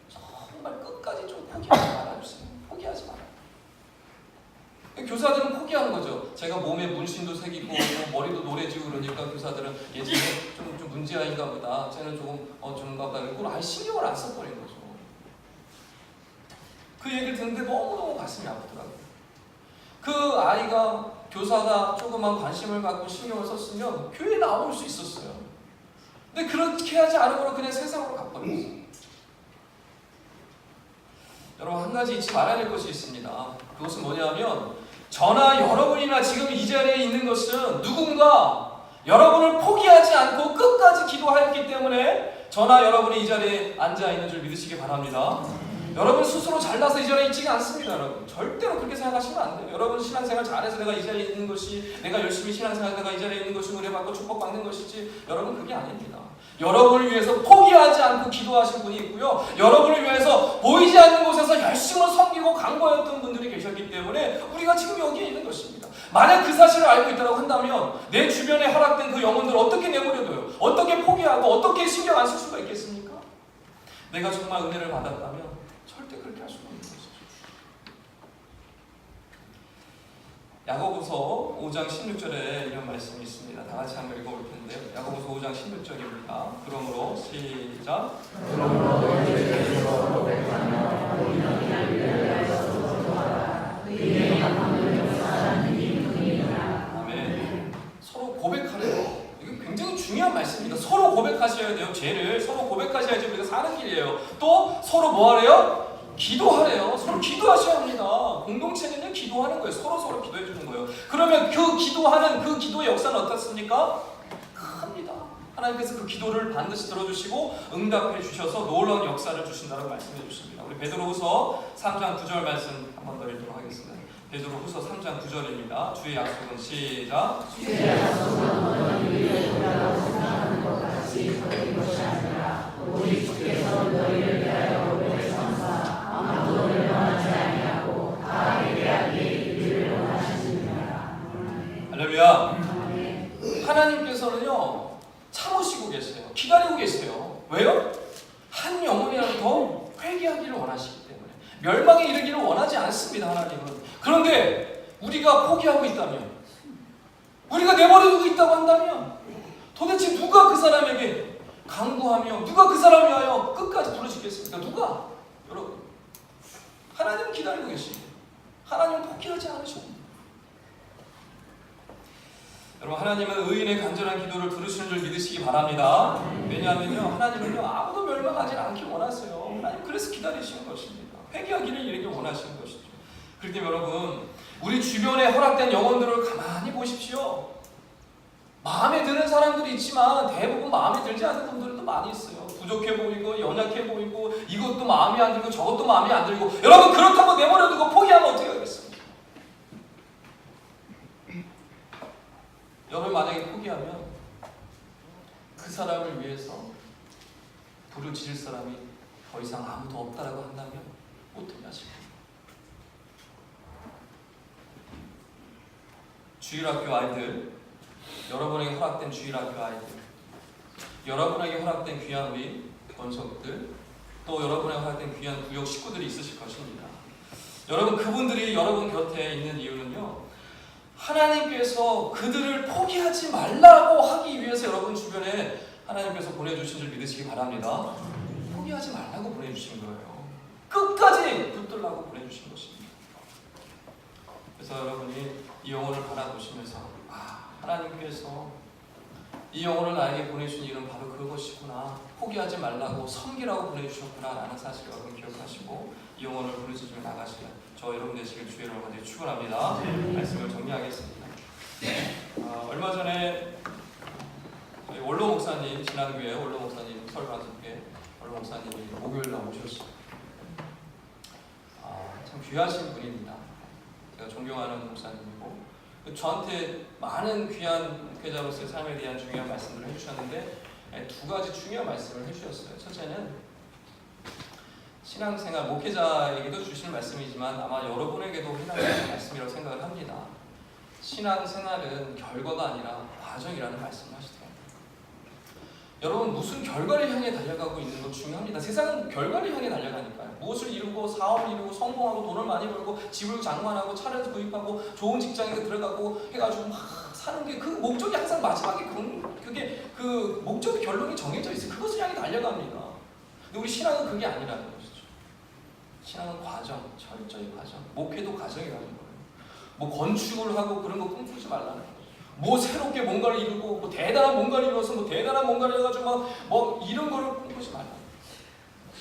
정말 끝까지 좀 포기하지 말아주세요. 포기하지 말아요. 교사들은 포기하는 거죠. 제가 몸에 문신도 새기고 머리도 노래지고 그러니까 교사들은 예전에 좀 문제아이인가 보다. 쟤는 좀가 보다. 그걸 아예 신경을 안 써버린 거죠. 그 얘기를 듣는데 너무너무 가슴이 아프더라고요. 그 아이가 교사가 조금만 관심을 갖고 신경을 썼으면 교회에 나올 수 있었어요. 근데 그렇게 하지 않으므로 그냥 세상으로 가버렸어요. 여러분, 한 가지 잊지 말아야 될 것이 있습니다. 그것은 뭐냐면 저나 여러분이나 지금 이 자리에 있는 것은 누군가 여러분을 포기하지 않고 끝까지 기도하였기 때문에 저나 여러분이 이 자리에 앉아있는 줄 믿으시기 바랍니다. 여러분 스스로 잘나서 이 자리에 있지가 않습니다. 여러분 절대로 그렇게 생각하시면 안 돼요. 여러분 신앙생활 잘해서 내가 이 자리에 있는 것이, 내가 열심히 신앙생활 내가 이 자리에 있는 것이 은혜받고 축복받는 것이지, 여러분 그게 아닙니다. 여러분을 위해서 포기하지 않고 기도하신 분이 있고요, 여러분을 위해서 보이지 않는 곳에서 열심히 섬기고 간구하였던 분들이 계셨기 때문에 우리가 지금 여기에 있는 것입니다. 만약 그 사실을 알고 있다고 한다면 내 주변에 허락된 그 영혼들을 어떻게 내버려둬요? 어떻게 포기하고 어떻게 신경 안 쓸 수가 있겠습니까? 내가 정말 은혜를 받았다면 절대 그렇게 할 수가 없는 것이죠. 야고보서 5장 16절에 이런 말씀이 있습니다. 다 같이 한번 읽어볼 텐데요. 야고보서 5장 16절입니다. 그러므로 시작. 그러므로 너희들께서 고백하며 우리는 그냥 위하여서 소통하라. 의인의 감함을 역사하는 이뿐이니라. 아멘. 서로 고백하래요. 이게 굉장히 중요한 말씀입니다. 서로 고백하셔야 돼요. 죄를 서로 고백하셔야지 우리가 사는 길이에요. 또 서로 뭐 하래요? 기도하래요. 서로 기도하셔야 합니다. 공동체는요, 기도하는 거예요. 서로 기도해 주는 거예요. 그러면 그 기도하는 그 기도의 역사는 어떻습니까? 큽니다. 하나님께서 그 기도를 반드시 들어주시고 응답해 주셔서 놀라운 역사를 주신다고 말씀해 주십니다. 우리 베드로후서 3장 9절 말씀 한 번 더 읽도록 하겠습니다. 베드로후서 3장 9절입니다. 주의 약속은 시작. 주의 약속은 너희를 돌아가고 생각하는 것 같이 그런 것이 아니라 우리 주께서 너희를 위하여 오래 참사 아무도 멸망하지 아니하고 다 회개하게 이르기를 원하시느니라. 할렐루야. 하나님께서는요 참으시고 계세요. 기다리고 계세요. 왜요? 한 영혼이라도 더 회개하기를 원하시기 때문에. 멸망에 이르기를 원하지 않습니다. 하나님은. 그런데 우리가 포기하고 있다면, 우리가 내버려두고 있다고 한다면 도대체 누가 그 사람에게 강구하며 누가 그 사람을 위하여 끝까지 부르시겠습니까? 누가? 여러분, 하나님은 기다리고 계십니다. 하나님은 포기하지 않으십니다. 여러분, 하나님은 의인의 간절한 기도를 들으시는 줄 믿으시기 바랍니다. 왜냐하면요, 하나님은요 아무도 멸망하지 않길 원하세요. 하나님 그래서 기다리시는 것입니다. 회개하기를 이르길 원하시는 것이죠. 그렇기 때문에 여러분, 우리 주변에 허락된 영혼들을 가만히 보십시오. 마음에 드는 사람들이 있지만 대부분 마음에 들지 않는 분들도 많이 있어요. 부족해 보이고 연약해 보이고 이것도 마음에 안 들고 저것도 마음에 안 들고. 여러분, 그렇다고 내버려두고 포기하면 어떻게 하겠습니까? 여러분, 만약에 포기하면 그 사람을 위해서 부르짖을 사람이 더 이상 아무도 없다라고 한다면 어떻게 하실까요? 주일학교 아이들, 여러분에게 허락된 주일학교 아이들, 여러분에게 허락된 귀한 우리 권속들, 또 여러분에게 허락된 귀한 구역 식구들이 있으실 것입니다. 여러분, 그분들이 여러분 곁에 있는 이유는요, 하나님께서 그들을 포기하지 말라고 하기 위해서 여러분 주변에 하나님께서 보내주신 줄 믿으시기 바랍니다. 포기하지 말라고 보내주신 거예요. 끝까지 붙들라고 보내주신 것입니다. 그래서 여러분이 이 영혼을 바라보시면서 하나님께서 이 영혼을 나에게 보내주신 일은 바로 그것이구나, 포기하지 말라고 섬기라고 보내주셨구나 라는 사실을 여러분 기억하시고 이 영혼을 부르짖으며 나가시면 저 여러분 되시길 주의 이름으로 간절히 축원합니다. 말씀을 정리하겠습니다. 얼마 전에 저희 원로 목사님, 진안교회 원로 목사님, 서울관습교회 원로 목사님이 목요일 날 오셨어요. 참 귀하신 분입니다. 제가 존경하는 목사님이고 저한테 많은 귀한 목회자로서의 삶에 대한 중요한 말씀들을 해주셨는데 두 가지 중요한 말씀을 해주셨어요. 첫째는 신앙생활, 목회자에게도 주시는 말씀이지만 아마 여러분에게도 해당하는 말씀이라고 생각을 합니다. 신앙생활은 결과가 아니라 과정이라는 말씀을 하시더라고요. 여러분, 무슨 결과를 향해 달려가고 있는 건 중요합니다. 세상은 결과를 향해 달려가니까요. 무엇을 이루고 사업을 이루고 성공하고 돈을 많이 벌고 집을 장만하고 차를 구입하고 좋은 직장에 들어가고 해가지고 막 사는 게 그 목적이 항상 마지막에 그게 그 목적의 결론이 정해져 있어요. 그것을 향해 달려갑니다. 근데 우리 신앙은 그게 아니라는 것이죠. 신앙은 과정, 철저히 과정. 목회도 과정이라는 거예요. 뭐 건축을 하고 그런 거 꿈꾸지 말라는 거예요. 뭐 새롭게 뭔가를 이루고 뭐 대단한 뭔가를 이루어서 뭐 대단한 뭔가를 해가지고 뭐 이런 거를 꿈꾸지 말라.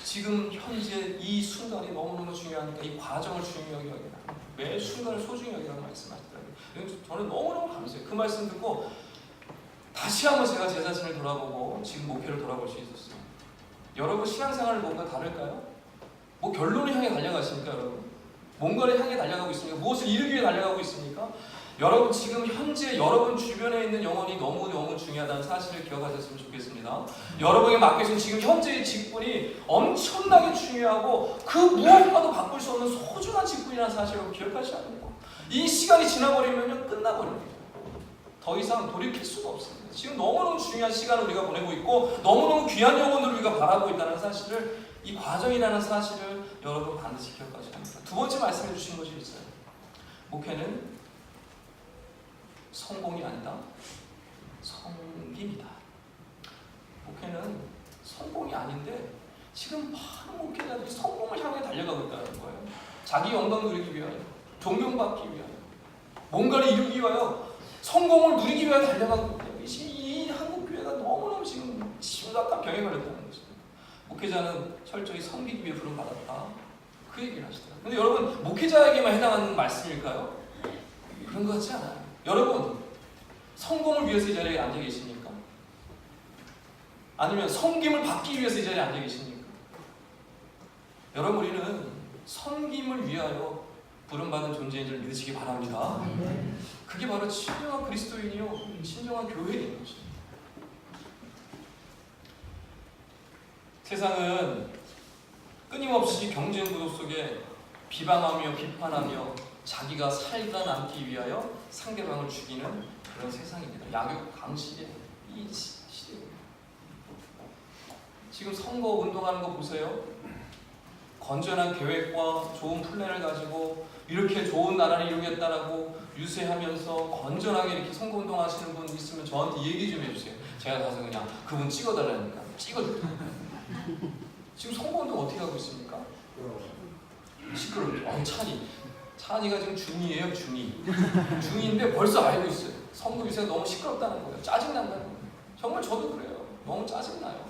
지금 현재 이 순간이 너무너무 중요하니까 이 과정을 중요하게 여기라. 매 순간을 소중히 여기라고 말씀하시더라고요. 저는 너무너무 감사해요. 그 말씀 듣고 다시 한번 제가 제 자신을 돌아보고 지금 목표를 돌아볼 수 있었어요. 여러분, 신앙생활은 뭔가 다를까요? 뭐 결론을 향해 달려가십니까, 여러분? 뭔가를 향해 달려가고 있습니까? 무엇을 이루기 위해 달려가고 있습니까? 여러분, 지금 현재 여러분 주변에 있는 영혼이 너무너무 중요하다는 사실을 기억하셨으면 좋겠습니다. 여러분에게 맡겨진 지금 현재의 직분이 엄청나게 중요하고 그 무엇과도 바꿀 수 없는 소중한 직분이라는 사실을 기억하셔야 합니다. 이 시간이 지나버리면 끝나버립니다. 더 이상 돌이킬 수가 없습니다. 지금 너무너무 중요한 시간을 우리가 보내고 있고 너무너무 귀한 영혼들을 우리가 바라고 있다는 사실을, 이 과정이라는 사실을 여러분 반드시 기억하셔야 합니다. 두 번째 말씀해 주신 것이 있어요. 목회는 성공이 아니다, 성김이다. 목회는 성공이 아닌데 지금 많은 목회자들이 성공을 향해 달려가고 있다는 거예요. 자기 영광 누리기 위하여, 존경받기 위하여, 뭔가를 이루기 위하여, 성공을 누리기 위하여 달려가고 있다. 이 한국교회가 너무너무 지금 심각한 병에 걸렸다는 것입니다. 목회자는 철저히 섬기기 위해 부름받았다, 그 얘기를 하시더라고요. 근데 여러분, 목회자에게만 해당하는 말씀일까요? 그런 것 같지 않아요. 여러분, 성공을 위해서 이 자리에 앉아 계십니까? 아니면 섬김을 받기 위해서 이 자리에 앉아 계십니까? 여러분, 우리는 섬김을 위하여 부름받은 존재인 줄 믿으시기 바랍니다. 그게 바로 진정한 그리스도인이요, 진정한 교회인 것입니다. 세상은 끊임없이 경쟁 구도 속에 비방하며 비판하며 자기가 살다 남기 위하여 상대방을 죽이는 그런 세상입니다. 약육 강식의 이 시대입니다. 지금 선거 운동하는 거 보세요. 건전한 계획과 좋은 플랜을 가지고 이렇게 좋은 나라를 이루겠다라고 유세하면서 건전하게 이렇게 선거 운동하시는 분 있으면 저한테 얘기 좀 해주세요. 제가 가서 그냥 그분 찍어달라니까 찍어줄게요. 지금 선거 운동 어떻게 하고 있습니까? 시끄러워요. 찬이가 지금 중이에요, 중이. 중인데 벌써 알고 있어요. 선거 유세가 너무 시끄럽다는 거예요. 짜증난다는 거예요. 정말 저도 그래요. 너무 짜증나요.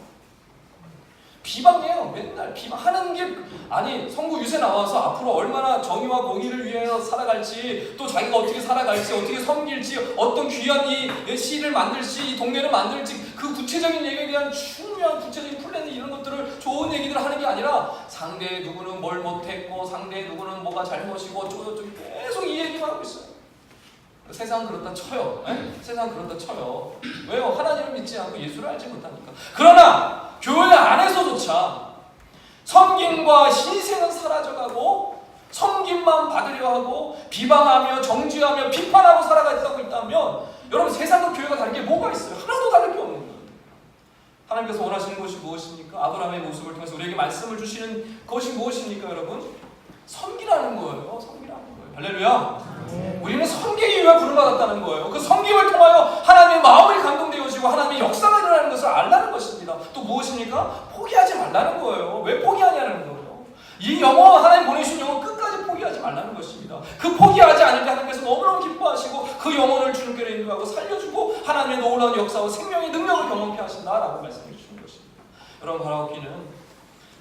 비방해요. 맨날 비방하는 게, 아니 선거 유세 나와서 앞으로 얼마나 정의와 공의를 위해서 살아갈지, 또 자기가 어떻게 살아갈지, 어떻게 섬길지, 어떤 귀한 이 시를 만들지, 이 동네를 만들지, 그 구체적인 얘기에 대한 중요한 구체적인 플랜, 이런 것들을 좋은 얘기들을 하는 게 아니라 상대 누구는 뭘 못했고 상대 누구는 뭐가 잘못이고 어쩌고저쩌고 계속 이 얘기만 하고 있어요. 세상은 그렇다 쳐요. 세상은 그렇다 쳐요. 왜요? 하나님을 믿지 않고 예수를 알지 못하니까. 그러나 교회 안에서조차 섬김과 희생은 사라져가고 섬김만 받으려 하고 비방하며 정죄하며 비판하고 살아가고 있다면, 여러분, 세상과 교회가 다른 게 뭐가 있어요? 하나도 다를 게 없는 거예요. 하나님께서 원하시는 것이 무엇입니까? 아브라함의 모습을 통해서 우리에게 말씀을 주시는 것이 무엇입니까, 여러분? 섬기라는 거예요. 섬기라는 거예요. 할렐루야. 우리는 섬기기 위해 부름받았다는 거예요. 그 섬김을 통하여 하나님의 마음이 감동되어지고 하나님의 역사가 일어나는 것을 알라는 것입니다. 또 무엇입니까? 포기하지 말라는 거예요. 왜 포기하냐는 거예요. 이 영혼, 하나님 보내신 영혼 끝까지 포기하지 말라는 것입니다. 그 포기하지 않을 때 하나님께서 너무너무 기뻐하시고 그 영혼을 주님께로 인도하고 살려주고 하나님의 놀라운 역사와 생명의 능력을 경험케 하신다라고 말씀해 주신 것입니다. 여러분, 바라옵기는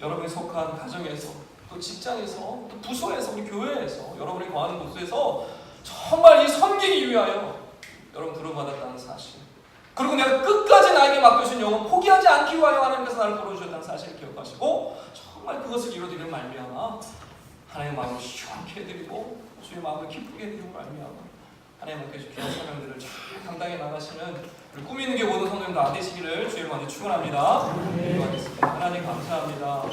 여러분이 속한 가정에서, 또 직장에서, 또 부서에서, 우리 교회에서, 여러분이 거하는 곳에서 정말 이 섬기기 위하여 여러분 부름받았다는 사실, 그리고 내가 끝까지 나에게 맡겨주신 영혼 포기하지 않기 위하여 하나님께서 나를 부르셨다는 사실을 기억하시고 정말 그것을 이루어드리는 말미암아 하나님의 마음을 시원케 해드리고 주의 마음을 기쁘게 해드리는 말미암아 하나님께 주신 사명들을 잘 감당해 나가시는 우리 꿈이 있는 게 모든 성도님 다 되시기를 주의 많이 축원합니다. 기도하겠습니다. 하나님 감사합니다.